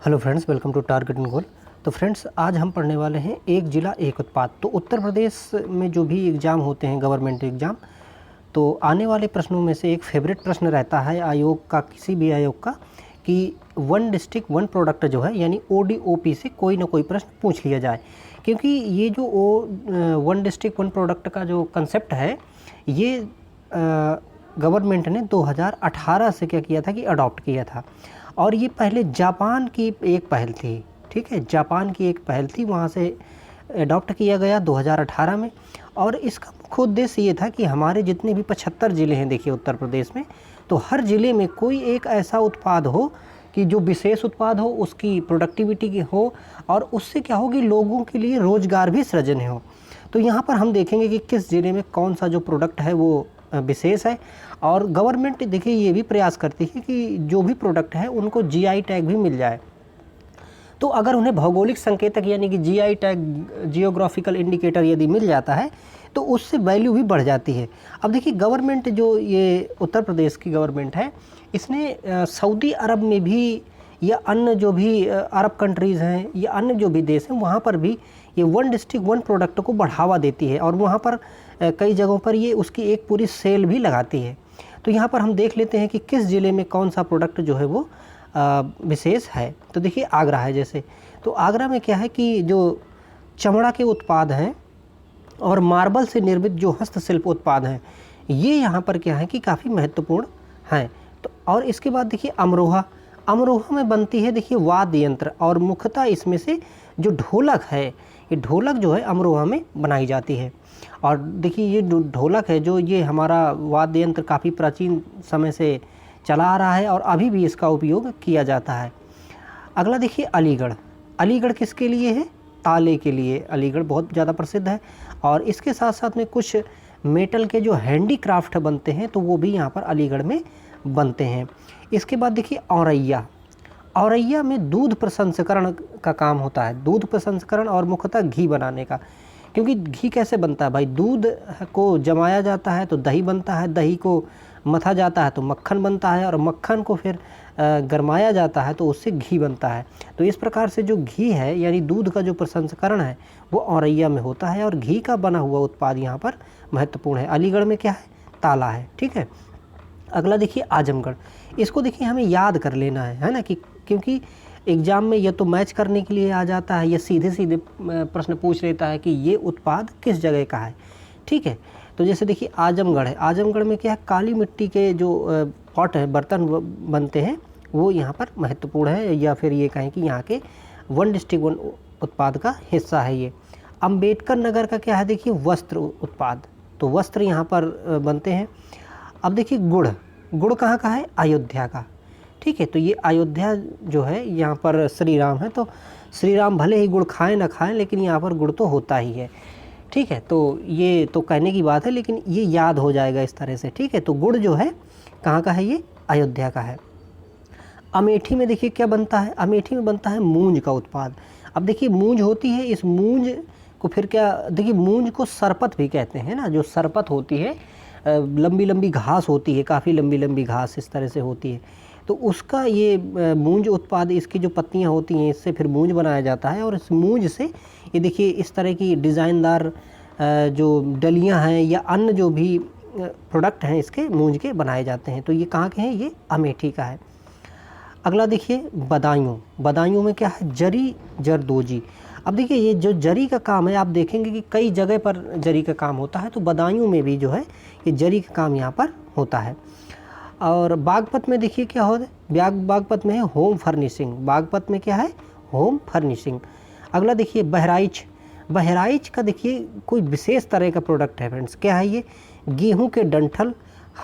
Hello friends, welcome to target and goal. तो friends, आज हम पढ़ने वाले हैं एक जिला एक उत्पाद। तो उत्तर प्रदेश में जो भी एग्ज़ाम होते हैं, गवर्नमेंट एग्ज़ाम, तो आने वाले प्रश्नों में से एक फेवरेट प्रश्न रहता है आयोग का, किसी भी आयोग का, कि वन डिस्ट्रिक्ट वन प्रोडक्ट जो है यानी ODOP से कोई ना कोई प्रश्न पूछ लिया जाए। क्योंकि ये जो वन डिस्ट्रिक्ट वन प्रोडक्ट का जो कंसेप्ट है, ये गवर्नमेंट ने 2018 से क्या किया था कि अडॉप्ट किया था। और ये पहले जापान की एक पहल थी, ठीक है, जापान की एक पहल थी, वहाँ से अडॉप्ट किया गया 2018 में। और इसका मुख्य उद्देश्य ये था कि हमारे जितने भी 75 ज़िले हैं, देखिए उत्तर प्रदेश में, तो हर ज़िले में कोई एक ऐसा उत्पाद हो कि जो विशेष उत्पाद हो, उसकी प्रोडक्टिविटी की हो, और उससे क्या होगी, लोगों के लिए रोज़गार भी सृजन हो। तो यहाँ पर हम देखेंगे कि किस ज़िले में कौन सा जो प्रोडक्ट है वो विशेष है। और गवर्नमेंट देखिए ये भी प्रयास करती है कि जो भी प्रोडक्ट है उनको GI टैग भी मिल जाए। तो अगर उन्हें भौगोलिक संकेतक यानी कि GI टैग, जियोग्राफिकल इंडिकेटर यदि मिल जाता है तो उससे वैल्यू भी बढ़ जाती है। अब देखिए गवर्नमेंट, जो ये उत्तर प्रदेश की गवर्नमेंट है, इसने सऊदी अरब में भी या अन्य जो भी अरब कंट्रीज़ हैं या अन्य जो भी देश हैं, वहाँ पर भी ये वन डिस्ट्रिक्ट वन प्रोडक्ट को बढ़ावा देती है। और वहाँ पर कई जगहों पर ये उसकी एक पूरी सेल भी लगाती है। तो यहाँ पर हम देख लेते हैं कि किस ज़िले में कौन सा प्रोडक्ट जो है वो विशेष है। तो देखिए आगरा है जैसे, तो आगरा में क्या है कि जो चमड़ा के उत्पाद हैं और मार्बल से निर्मित जो हस्तशिल्प उत्पाद हैं, ये यहाँ पर क्या है कि काफ़ी महत्वपूर्ण हैं। तो और इसके बाद देखिए अमरोहा, अमरोहा में बनती है देखिए वाद्य यंत्र, और मुख्यतः इसमें से जो ढोलक है, ये ढोलक जो है अमरोहा में बनाई जाती है। और देखिए ये जो ढोलक है, जो ये हमारा वाद्य यंत्र काफ़ी प्राचीन समय से चला आ रहा है और अभी भी इसका उपयोग किया जाता है। अगला देखिए अलीगढ़, अलीगढ़ किसके लिए है, ताले के लिए अलीगढ़ बहुत ज़्यादा प्रसिद्ध है। और इसके साथ साथ में कुछ मेटल के जो हैंडीक्राफ्ट बनते हैं, तो वो भी यहाँ पर अलीगढ़ में बनते हैं। इसके बाद देखिए औरैया, औरैया में दूध प्रसंस्करण का काम होता है, दूध प्रसंस्करण और मुख्यतः घी बनाने का। क्योंकि घी कैसे बनता है भाई, दूध को जमाया जाता है तो दही बनता है, दही को मथा जाता है तो मक्खन बनता है, और मक्खन को फिर गरमाया जाता है तो उससे घी बनता है। तो इस प्रकार से जो घी है यानी दूध का जो प्रसंस्करण है वो औरैया में होता है, और घी का बना हुआ उत्पाद यहाँ पर महत्वपूर्ण है। अलीगढ़ में क्या है, ताला है, ठीक है। अगला देखिए आजमगढ़, इसको देखिए हमें याद कर लेना है ना, कि क्योंकि एग्ज़ाम में यह तो मैच करने के लिए आ जाता है, या सीधे सीधे प्रश्न पूछ लेता है कि ये उत्पाद किस जगह का है, ठीक है। तो जैसे देखिए आजमगढ़ है, आजमगढ़ में क्या है, काली मिट्टी के जो पॉट है, बर्तन बनते हैं, वो यहाँ पर महत्वपूर्ण है, या फिर ये कहें कि यहाँ के वन डिस्ट्रिक्ट वन उत्पाद का हिस्सा है ये। अम्बेडकर नगर का क्या है, देखिए वस्त्र उत्पाद, तो वस्त्र यहाँ पर बनते हैं। अब देखिए गुड़, गुड़ कहाँ का है, अयोध्या का, ठीक है। तो ये अयोध्या जो है, यहाँ पर श्री राम है, तो श्री राम भले ही गुड़ खाएं ना खाएं, लेकिन यहाँ पर गुड़ तो होता ही है, ठीक है। तो ये तो कहने की बात है, लेकिन ये याद हो जाएगा इस तरह से, ठीक है। तो गुड़ जो है कहाँ का है, ये अयोध्या का है। अमेठी में देखिए क्या बनता है, अमेठी में बनता है मूंज का उत्पाद। अब देखिए मूंज होती है, इस मूंज को फिर क्या, देखिए मूंज को सरपत भी कहते हैं ना, जो सरपत होती है, लंबी लंबी घास होती है, काफ़ी लंबी लंबी घास इस तरह से होती है, तो उसका ये मूंज उत्पाद, इसकी जो पत्तियां होती हैं, इससे फिर मूंज बनाया जाता है। और इस मूंज से ये देखिए इस तरह की डिज़ाइनदार जो डलियां हैं या अन्य जो भी प्रोडक्ट हैं इसके मूंज के बनाए जाते हैं। तो ये कहाँ के हैं, ये अमेठी का है। अगला देखिए बदायूं, बदायूं में क्या है, जरी जरदोजी। अब देखिए ये जो जरी का काम है, आप देखेंगे कि कई जगह पर जरी का काम होता है, तो बदायूं में भी जो है ये जरी का काम यहाँ पर होता है। और बागपत में देखिए क्या होता है, बागपत में है होम फर्निशिंग, बागपत में क्या है, होम फर्निशिंग। अगला देखिए बहराइच, बहराइच का देखिए कोई विशेष तरह का प्रोडक्ट है फ्रेंड्स, क्या है ये, गेहूं के डंठल,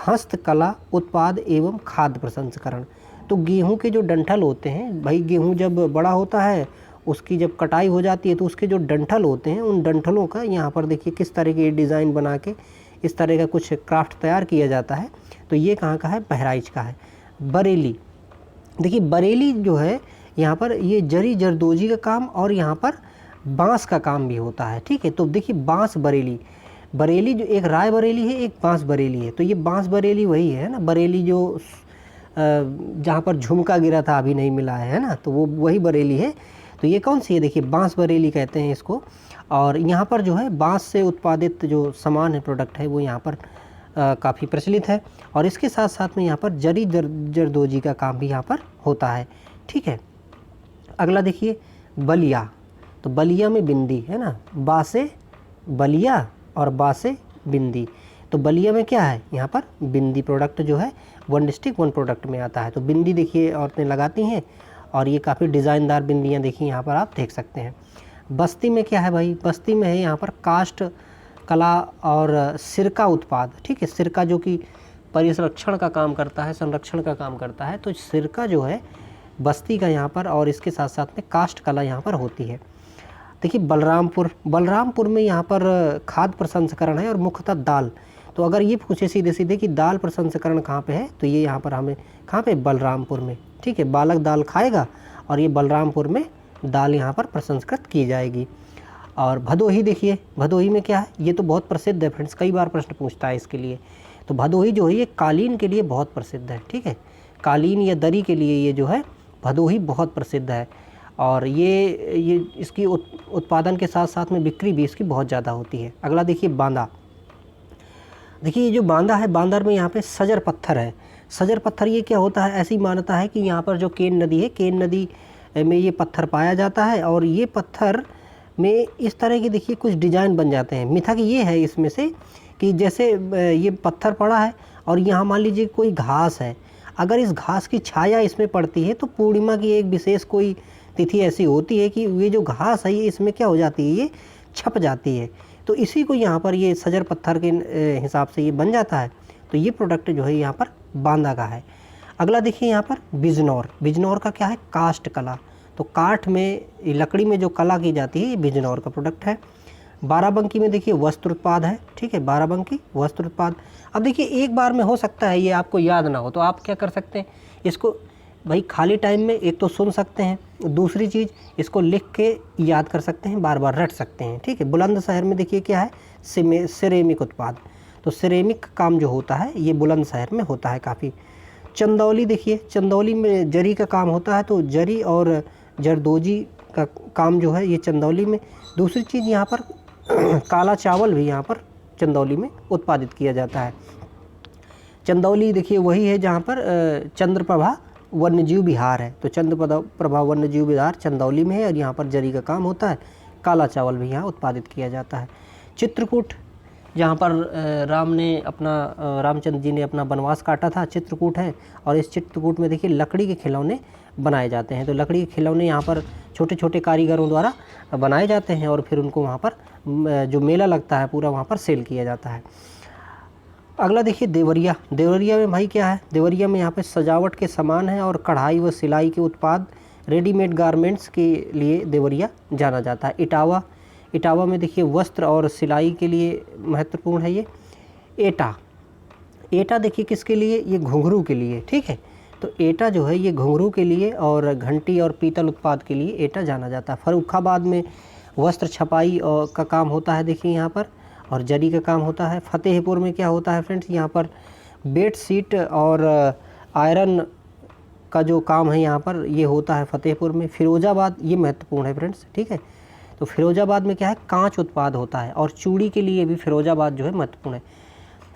हस्तकला उत्पाद एवं खाद्य प्रसंस्करण। तो गेहूं के जो डंठल होते हैं भाई, गेहूं जब बड़ा होता है, उसकी जब कटाई हो जाती है, तो उसके जो डंठल होते हैं, उन डंठलों का यहाँ पर देखिए किस तरह की डिज़ाइन बना के इस तरह का कुछ क्राफ्ट तैयार किया जाता है। तो ये कहाँ का है, बहराइच का है। बरेली, देखिए बरेली जो है, यहाँ पर ये जरी जरदोजी का काम और यहाँ पर बांस का काम भी होता है, ठीक है। तो देखिए बांस बरेली, बरेली जो एक राय बरेली है, एक बांस बरेली है, तो ये बांस बरेली वही है ना, बरेली जो जहाँ पर झुमका गिरा था अभी नहीं मिला है ना, तो वो वही बरेली है। तो ये कौन सी है, देखिए बांस बरेली कहते हैं इसको। और यहाँ पर जो है बांस से उत्पादित जो सामान है, प्रोडक्ट है, वो यहाँ पर काफ़ी प्रचलित है। और इसके साथ साथ में यहाँ पर जरी जरदोजी का काम भी यहाँ पर होता है, ठीक है। अगला देखिए बलिया, तो बलिया में बिंदी है ना, बा से बलिया और बा से बिंदी। तो बलिया में क्या है, यहाँ पर बिंदी प्रोडक्ट जो है 1 डिस्ट्रिक्ट 1 प्रोडक्ट में आता है। तो बिंदी देखिए औरतें लगाती हैं, और ये काफ़ी डिज़ाइनदार बिंदियाँ देखिए यहाँ पर आप देख सकते हैं। बस्ती में क्या है भाई, बस्ती में है यहाँ पर काष्ठ कला और सिरका उत्पाद, ठीक है। सिरका जो कि परिसंरक्षण का काम करता है, संरक्षण का काम करता है। तो सिरका जो है बस्ती का यहाँ पर, और इसके साथ साथ में काष्ठ कला यहाँ पर होती है। देखिए बलरामपुर में यहाँ पर खाद्य प्रसंस्करण है और मुख्यतः दाल। तो अगर ये पूछे सीधे सीधे कि दाल प्रसंस्करण कहाँ पे है, तो ये यहाँ पर हमें कहाँ पे, बलरामपुर में, ठीक है। बालक दाल खाएगा, और ये बलरामपुर में दाल यहाँ पर प्रसंस्कृत की जाएगी। और भदोही देखिए, भदोही में क्या है, ये तो बहुत प्रसिद्ध है फ्रेंड्स, कई बार प्रश्न पूछता है इसके लिए। तो भदोही जो है ये कालीन के लिए बहुत प्रसिद्ध है, ठीक है। कालीन या दरी के लिए ये जो है भदोही बहुत प्रसिद्ध है। और ये इसकी उत्पादन के साथ साथ में बिक्री भी इसकी बहुत ज़्यादा होती है। अगला देखिए बांदा, देखिए ये जो बांदा है, बांदर में यहाँ पे सजर पत्थर है। सजर पत्थर ये क्या होता है, ऐसी मान्यता है कि यहाँ पर जो केन नदी है, केन नदी में ये पत्थर पाया जाता है, और ये पत्थर में इस तरह की देखिए कुछ डिज़ाइन बन जाते हैं। मिथक ये है इसमें से कि जैसे ये पत्थर पड़ा है, और यहाँ मान लीजिए कोई घास है, अगर इस घास की छाया इसमें पड़ती है, तो पूर्णिमा की एक विशेष कोई तिथि ऐसी होती है कि ये जो घास है ये इसमें क्या हो जाती है, ये छप जाती है। तो इसी को यहाँ पर ये सजर पत्थर के हिसाब से ये बन जाता है। तो ये प्रोडक्ट जो है यहाँ पर बांदा का है। अगला देखिए यहाँ पर बिजनौर, बिजनौर का क्या है, काष्ठ कला। तो काठ में, लकड़ी में जो कला की जाती है, ये बिजनौर का प्रोडक्ट है। बाराबंकी में देखिए वस्त्र उत्पाद है, ठीक है, बाराबंकी वस्त्र उत्पाद। अब देखिए एक बार में हो सकता है ये आपको याद ना हो, तो आप क्या कर सकते हैं, इसको भाई खाली टाइम में एक तो सुन सकते हैं, दूसरी चीज़ इसको लिख के याद कर सकते हैं, बार बार रट सकते हैं, ठीक है। बुलंदशहर में देखिए क्या है, सिरेमिक उत्पाद। तो सिरेमिक काम जो होता है ये बुलंदशहर में होता है काफ़ी। चंदौली देखिए, चंदौली में जरी का काम होता है, तो जरी और जरदोजी का काम जो है ये चंदौली में। दूसरी चीज़ यहाँ पर काला चावल भी यहाँ पर चंदौली में उत्पादित किया जाता है। चंदौली देखिए वही है जहाँ पर चंद्रप्रभा वन्यजीव विहार है। तो चंद्रप्रभा वन्यजीव विहार चंदौली में है, और यहाँ पर जरी का काम होता है। काला चावल भी यहाँ उत्पादित किया जाता है। चित्रकूट, जहाँ पर रामचंद्र जी ने अपना वनवास काटा था, चित्रकूट है। और इस चित्रकूट में देखिए लकड़ी के खिलौने बनाए जाते हैं। तो लकड़ी के खिलौने यहाँ पर छोटे छोटे कारीगरों द्वारा बनाए जाते हैं, और फिर उनको वहाँ पर जो मेला लगता है पूरा वहाँ पर सेल किया जाता है। अगला देखिए देवरिया, देवरिया में भाई क्या है, देवरिया में यहाँ पे सजावट के सामान है, और कढ़ाई व सिलाई के उत्पाद, रेडीमेड गारमेंट्स के लिए देवरिया जाना जाता है। इटावा, इटावा में देखिए वस्त्र और सिलाई के लिए महत्वपूर्ण है ये। एटा, एटा देखिए किसके लिए, ये घुंघरू के लिए, ठीक है। तो एटा जो है ये घुंघरू के लिए और घंटी और पीतल उत्पाद के लिए एटा जाना जाता है। फर्रुखाबाद में वस्त्र छपाई का काम होता है देखिए यहाँ पर, और जरी का काम होता है। फतेहपुर में क्या होता है फ्रेंड्स, यहाँ पर बेड शीट और आयरन का जो काम है यहाँ पर ये होता है फतेहपुर में। फिरोजाबाद, ये महत्वपूर्ण है फ्रेंड्स, ठीक है। तो फिरोजाबाद में क्या है, कांच उत्पाद होता है, और चूड़ी के लिए भी फिरोजाबाद जो है महत्वपूर्ण है।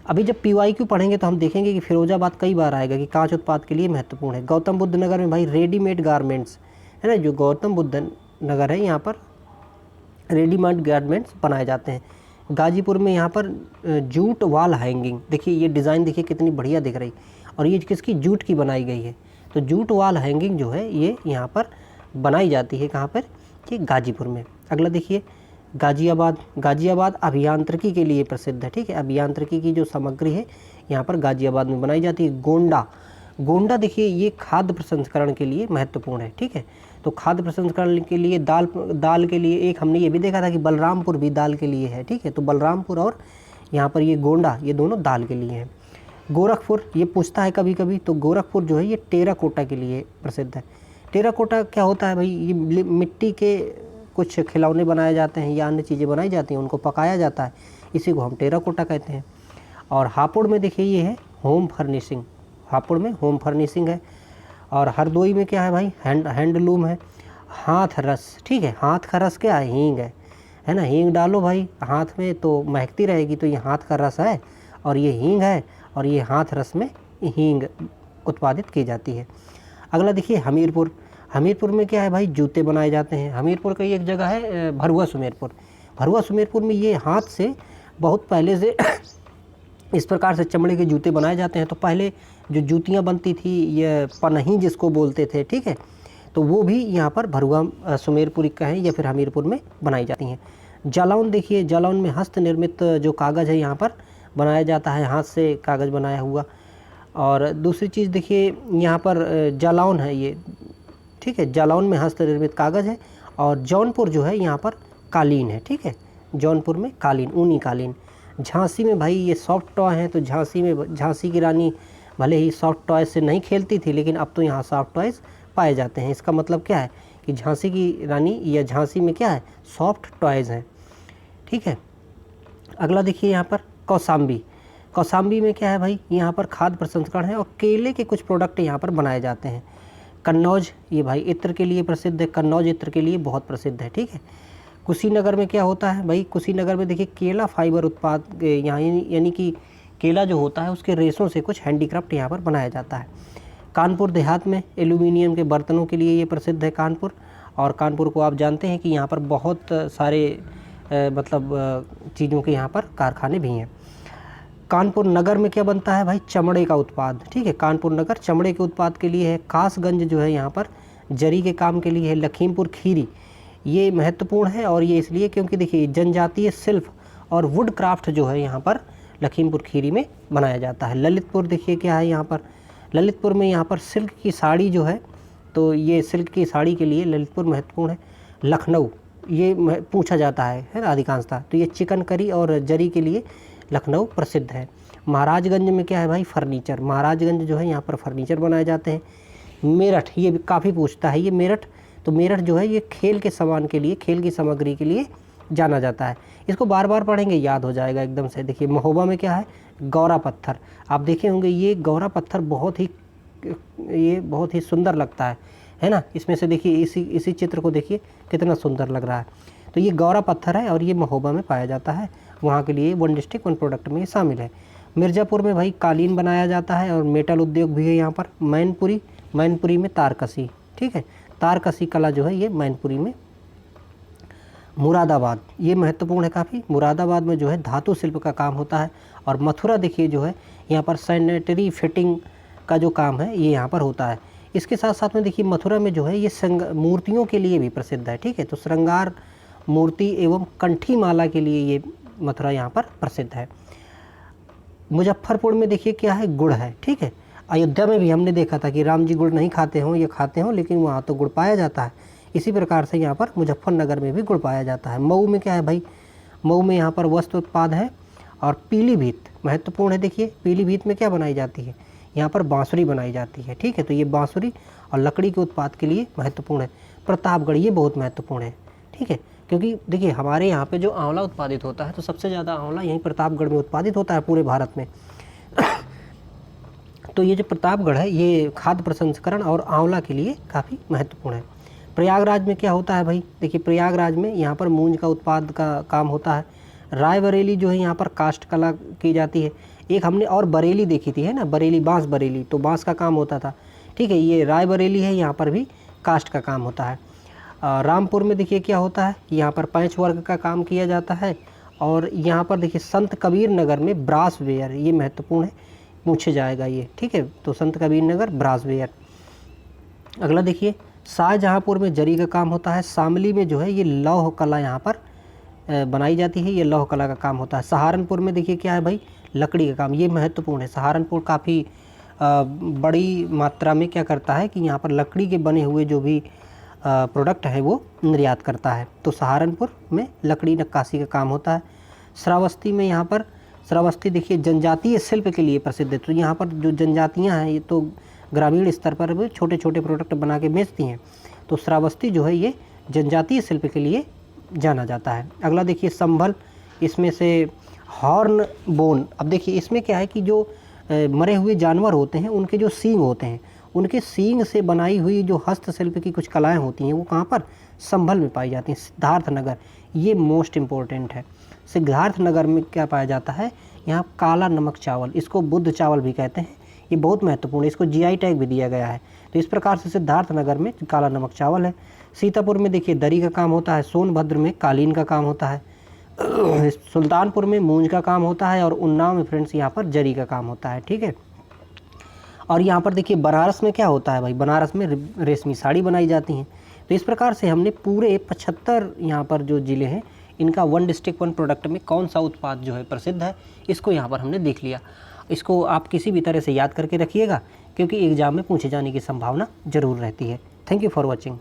अभी जब PYQ पढ़ेंगे तो हम देखेंगे कि फिरोजाबाद कई बार आएगा कि कांच उत्पाद के लिए महत्वपूर्ण है। गौतम बुद्ध नगर में भाई रेडीमेड गारमेंट्स है ना, जो गौतम बुद्ध नगर है यहाँ पर रेडीमेड गारमेंट्स बनाए जाते हैं। गाजीपुर में यहाँ पर जूट वॉल हैंगिंग, देखिए ये डिज़ाइन देखिए कितनी बढ़िया दिख रही, और ये किसकी, जूट की बनाई गई है। तो जूट वॉल हैंगिंग जो है ये यहाँ पर बनाई जाती है, कहाँ पर, कि गाजीपुर में। अगला देखिए गाजियाबाद, गाजियाबाद अभियांत्रिकी के लिए प्रसिद्ध है, ठीक है। अभियांत्रिकी की जो सामग्री है यहाँ पर गाजियाबाद में बनाई जाती है। गोंडा, गोंडा देखिए ये खाद्य प्रसंस्करण के लिए महत्वपूर्ण है, ठीक है। तो खाद्य प्रसंस्करण के लिए दाल के लिए एक हमने ये भी देखा था कि बलरामपुर भी दाल के लिए है, ठीक है। तो बलरामपुर और यहाँ पर ये गोंडा, ये दोनों दाल के लिए हैं। गोरखपुर, ये पूछता है कभी कभी, तो गोरखपुर जो है ये टेराकोटा के लिए प्रसिद्ध है। टेराकोटा क्या होता है भाई, ये मिट्टी के कुछ खिलौने बनाए जाते हैं या अन्य चीज़ें बनाई जाती हैं, उनको पकाया जाता है, इसी को हम टेराकोटा कहते हैं। और हापुड़ में देखिए ये है होम फर्निशिंग, हापुड़ में होम फर्निशिंग है। और हरदोई में क्या है भाई, हैंडलूम है। हाथ रस, ठीक है, हाथ का रस क्या है, हींग है ना, हींग डालो भाई हाथ में तो महकती रहेगी, तो ये हाथ का रस है और ये हींग है, और ये हाथ रस में हींग उत्पादित की जाती है। अगला देखिए हमीरपुर। हमीरपुर में क्या है भाई, जूते बनाए जाते हैं। हमीरपुर का एक जगह है भरुआ सुमेरपुर। भरुआ सुमेरपुर में ये हाथ से बहुत पहले से इस प्रकार से चमड़े के जूते बनाए जाते हैं। तो पहले जो जूतियाँ बनती थी, ये पनही जिसको बोलते थे, ठीक है, तो वो भी यहाँ पर भरुआ सुमेरपुरी का है या फिर हमीरपुर में बनाई जाती हैं। जालौन देखिए, जालौन में हस्त निर्मित जो कागज़ है यहाँ पर बनाया जाता है, हाथ से कागज़ बनाया हुआ। और दूसरी चीज़ देखिए यहाँ पर जालौन है ये, ठीक है, जालौन में हस्त निर्मित कागज़ है। और जौनपुर जो है यहाँ पर कालीन है, ठीक है, जौनपुर में कालीन, ऊनी कालीन। झांसी में भाई ये सॉफ्ट टॉय हैं, तो झांसी में झांसी की रानी भले ही सॉफ्ट टॉयज़ से नहीं खेलती थी, लेकिन अब तो यहाँ सॉफ्ट टॉयज़ पाए जाते हैं। इसका मतलब क्या है कि झांसी की रानी या झांसी में क्या है, सॉफ्ट टॉयज़ हैं, ठीक है। अगला देखिए यहाँ पर कौसाम्बी। कौसाम्बी में क्या है भाई, यहाँ पर खाद्य प्रसंस्करण है और केले के कुछ प्रोडक्ट यहाँ पर बनाए जाते हैं। कन्नौज, ये भाई इत्र के लिए प्रसिद्ध है, कन्नौज इत्र के लिए बहुत प्रसिद्ध है, ठीक है। कुशीनगर में क्या होता है भाई, कुशीनगर में देखिए केला फाइबर उत्पाद यहाँ यानी कि केला जो होता है उसके रेशों से कुछ हैंडीक्राफ्ट यहाँ पर बनाया जाता है। कानपुर देहात में एल्यूमिनियम के बर्तनों के लिए ये प्रसिद्ध है कानपुर। और कानपुर को आप जानते हैं कि यहाँ पर बहुत सारे चीज़ों के यहाँ पर कारखाने भी हैं। कानपुर नगर में क्या बनता है भाई, चमड़े का उत्पाद, ठीक है, कानपुर नगर चमड़े के उत्पाद के लिए है। कासगंज जो है यहाँ पर जरी के काम के लिए है। लखीमपुर खीरी ये महत्वपूर्ण है, और ये इसलिए क्योंकि देखिए जनजातीय शिल्प और वुड क्राफ्ट जो है यहाँ पर लखीमपुर खीरी में बनाया जाता है। ललितपुर देखिए क्या है यहाँ पर, ललितपुर में यहाँ पर सिल्क की साड़ी जो है, तो ये सिल्क की साड़ी के लिए ललितपुर महत्वपूर्ण है। लखनऊ ये पूछा जाता है ना अधिकांशतः, तो ये चिकन करी और जरी के लिए लखनऊ प्रसिद्ध है। महाराजगंज में क्या है भाई, फर्नीचर। महाराजगंज जो है यहाँ पर फर्नीचर बनाए जाते हैं। मेरठ ये भी काफ़ी पूछता है, ये मेरठ, तो मेरठ जो है ये खेल के सामान के लिए, खेल की सामग्री के लिए जाना जाता है। इसको बार बार पढ़ेंगे याद हो जाएगा एकदम से। देखिए महोबा में क्या है, गौरा पत्थर। आप देखे होंगे ये गौरा पत्थर बहुत ही सुंदर लगता है ना। इसमें से देखिए इसी चित्र को देखिए कितना सुंदर लग रहा है। तो ये गौरा पत्थर है और ये महोबा में पाया जाता है। वहाँ के लिए वन डिस्ट्रिक्ट वन प्रोडक्ट में ये शामिल है। मिर्ज़ापुर में भाई कालीन बनाया जाता है और मेटल उद्योग भी है यहाँ पर। मैनपुरी में तारकसी, ठीक है, तारकसी कला जो है ये मैनपुरी में। मुरादाबाद ये महत्वपूर्ण है काफ़ी। मुरादाबाद में जो है धातु शिल्प का काम होता है। और मथुरा देखिए जो है यहाँ पर सैनिटरी फिटिंग का जो काम है ये यहाँ पर होता है। इसके साथ साथ में देखिए मथुरा में जो है ये मूर्तियों के लिए भी प्रसिद्ध है, ठीक है, तो श्रृंगार मूर्ति एवं कंठी माला के लिए ये मथुरा यहाँ पर प्रसिद्ध है। मुजफ्फरपुर में देखिए क्या है, गुड़ है, ठीक है। अयोध्या में भी हमने देखा था कि राम जी गुड़ नहीं खाते हों या खाते हों, लेकिन वहाँ तो गुड़ पाया जाता है। इसी प्रकार से यहाँ पर मुजफ्फरनगर में भी गुड़ पाया जाता है। मऊ में क्या है भाई, मऊ में यहाँ पर वस्त्र उत्पाद है। और पीलीभीत महत्वपूर्ण है। देखिए पीलीभीत में क्या बनाई जाती है, यहाँ पर बांसुरी बनाई जाती है, ठीक है, तो ये बांसुरी और लकड़ी के उत्पाद के लिए महत्वपूर्ण है। प्रतापगढ़ ये बहुत महत्वपूर्ण है, ठीक है, क्योंकि देखिए हमारे यहाँ पे जो आंवला उत्पादित होता है तो सबसे ज़्यादा आंवला यहीं प्रतापगढ़ में उत्पादित होता है पूरे भारत में। तो ये जो प्रतापगढ़ है ये खाद्य प्रसंस्करण और आंवला के लिए काफ़ी महत्वपूर्ण है। प्रयागराज में क्या होता है भाई, देखिए प्रयागराज में यहाँ पर मूंज का उत्पाद का काम होता है। रायबरेली जो है यहाँ पर काष्ठ कला की जाती है। एक हमने और बरेली देखी थी, है ना, बरेली, बांस बरेली, तो बांस का काम होता था, ठीक है। ये रायबरेली है, यहाँ पर भी काष्ठ का काम होता है। रामपुर में देखिए क्या होता है, यहाँ पर पैंच वर्क का काम किया जाता है। और यहाँ पर देखिए संत कबीर नगर में ब्रास वेयर, ये महत्वपूर्ण है, पूछे जाएगा ये, ठीक है, तो संत कबीर नगर ब्रास वेयर। अगला देखिए शाहजहाँपुर में जरी का काम होता है। शामली में जो है ये लौह कला यहाँ पर बनाई जाती है, ये लौह कला का काम होता है। सहारनपुर में देखिए क्या है भाई, लकड़ी का काम, ये महत्वपूर्ण है। सहारनपुर काफ़ी बड़ी मात्रा में क्या करता है कि यहाँ पर लकड़ी के बने हुए जो भी प्रोडक्ट है वो निर्यात करता है। तो सहारनपुर में लकड़ी नक्काशी का काम होता है। श्रावस्ती में यहाँ पर, श्रावस्ती देखिए जनजातीय शिल्प के लिए प्रसिद्ध है। तो यहाँ पर जो जनजातियाँ हैं ये तो ग्रामीण स्तर पर भी छोटे छोटे प्रोडक्ट बना के बेचती हैं। तो श्रावस्ती जो है ये जनजातीय शिल्प के लिए जाना जाता है। अगला देखिए संभल, इसमें से हॉर्न बोन। अब देखिए इसमें क्या है कि जो मरे हुए जानवर होते हैं उनके जो सींग होते हैं, उनके सींग से बनाई हुई जो हस्तशिल्प की कुछ कलाएं होती हैं वो कहाँ पर, संभल में पाई जाती हैं, सिद्धार्थ नगर। ये मोस्ट इम्पोर्टेंट है। सिद्धार्थ नगर में क्या पाया जाता है, यहाँ काला नमक चावल, इसको बुद्ध चावल भी कहते हैं, ये बहुत महत्वपूर्ण है, इसको जीआई टैग भी दिया गया है। तो इस प्रकार से सिद्धार्थ नगर में काला नमक चावल है। सीतापुर में देखिए दरी का काम होता है, सोनभद्र में कालीन का काम होता है, सुल्तानपुर में मूंज का काम होता है, और उन्नाव में फ्रेंड्स यहाँ पर जरी का काम होता है। ठीक है, और यहाँ पर देखिए बनारस में क्या होता है भाई, बनारस में रेशमी साड़ी बनाई जाती हैं। तो इस प्रकार से हमने पूरे 75 यहाँ पर जो ज़िले हैं इनका वन डिस्ट्रिक्ट वन प्रोडक्ट में कौन सा उत्पाद जो है प्रसिद्ध है, इसको यहाँ पर हमने देख लिया। इसको आप किसी भी तरह से याद करके रखिएगा, क्योंकि एग्जाम में पूछे जाने की संभावना ज़रूर रहती है। Thank you for watching.